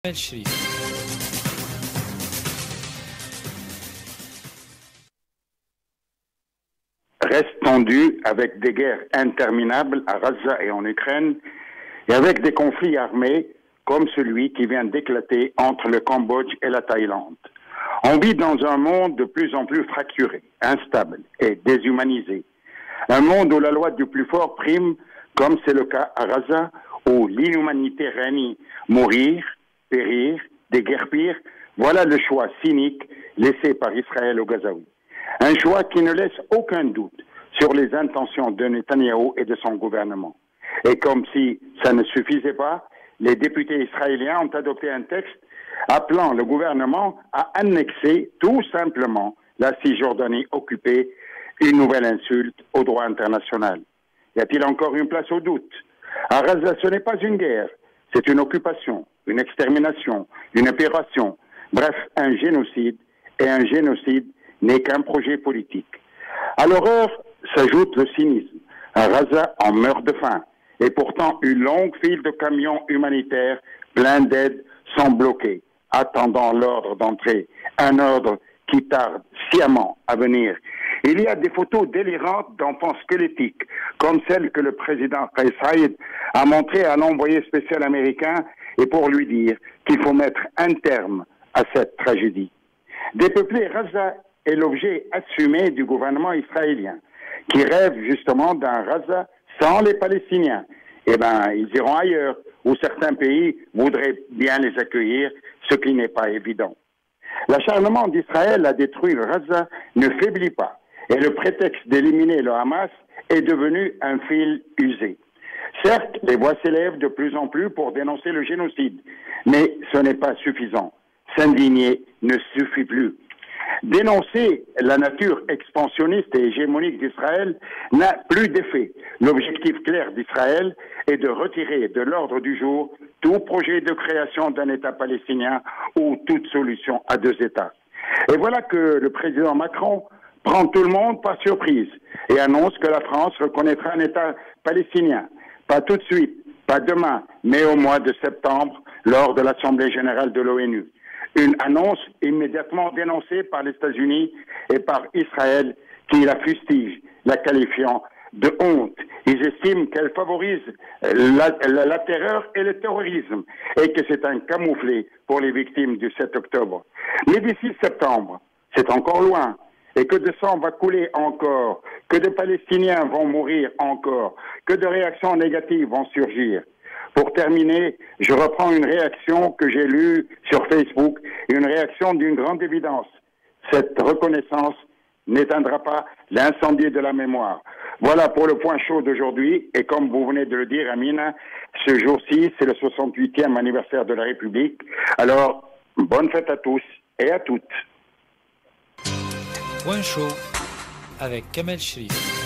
Chérif. Reste tendu avec des guerres interminables à Gaza et en Ukraine et avec des conflits armés comme celui qui vient d'éclater entre le Cambodge et la Thaïlande. On vit dans un monde de plus en plus fracturé, instable et déshumanisé. Un monde où la loi du plus fort prime, comme c'est le cas à Gaza, où l'inhumanité règne. Mourir, périr, déguerpir, voilà le choix cynique laissé par Israël aux Gazaouis. Un choix qui ne laisse aucun doute sur les intentions de Netanyahou et de son gouvernement. Et comme si ça ne suffisait pas, les députés israéliens ont adopté un texte appelant le gouvernement à annexer tout simplement la Cisjordanie occupée, une nouvelle insulte au droit international. Y a-t-il encore une place au doute? À Gaza, ce n'est pas une guerre, c'est une occupation, une extermination, une opération, bref, un génocide, et un génocide n'est qu'un projet politique. À l'horreur s'ajoute le cynisme. À Gaza, on meurt de faim. Et pourtant, une longue file de camions humanitaires pleins d'aide sont bloqués, attendant l'ordre d'entrée. Un ordre qui tarde sciemment à venir. Il y a des photos délirantes d'enfants squelettiques, comme celle que le président Kais Saied a montrée à l'envoyé spécial américain, et pour lui dire qu'il faut mettre un terme à cette tragédie. Dépeupler Gaza est l'objet assumé du gouvernement israélien, qui rêve justement d'un Gaza sans les Palestiniens. Eh bien, ils iront ailleurs, où certains pays voudraient bien les accueillir, ce qui n'est pas évident. L'acharnement d'Israël à détruire Gaza ne faiblit pas, et le prétexte d'éliminer le Hamas est devenu un fil usé. Certes, les voix s'élèvent de plus en plus pour dénoncer le génocide, mais ce n'est pas suffisant. S'indigner ne suffit plus. Dénoncer la nature expansionniste et hégémonique d'Israël n'a plus d'effet. L'objectif clair d'Israël est de retirer de l'ordre du jour tout projet de création d'un État palestinien ou toute solution à deux États. Et voilà que le président Macron prend tout le monde par surprise et annonce que la France reconnaîtra un État palestinien. Pas tout de suite, pas demain, mais au mois de septembre, lors de l'Assemblée générale de l'ONU. Une annonce immédiatement dénoncée par les États-Unis et par Israël qui la fustige, la qualifiant de honte. Ils estiment qu'elle favorise la terreur et le terrorisme et que c'est un camouflet pour les victimes du 7 octobre. Mais d'ici septembre, c'est encore loin. Et que de sang va couler encore, que de Palestiniens vont mourir encore, que de réactions négatives vont surgir. Pour terminer, je reprends une réaction que j'ai lue sur Facebook, une réaction d'une grande évidence. Cette reconnaissance n'éteindra pas l'incendie de la mémoire. Voilà pour le point chaud d'aujourd'hui. Et comme vous venez de le dire, Amina, ce jour-ci, c'est le 68e anniversaire de la République. Alors, bonne fête à tous et à toutes. Point chaud avec Kamel Chérif.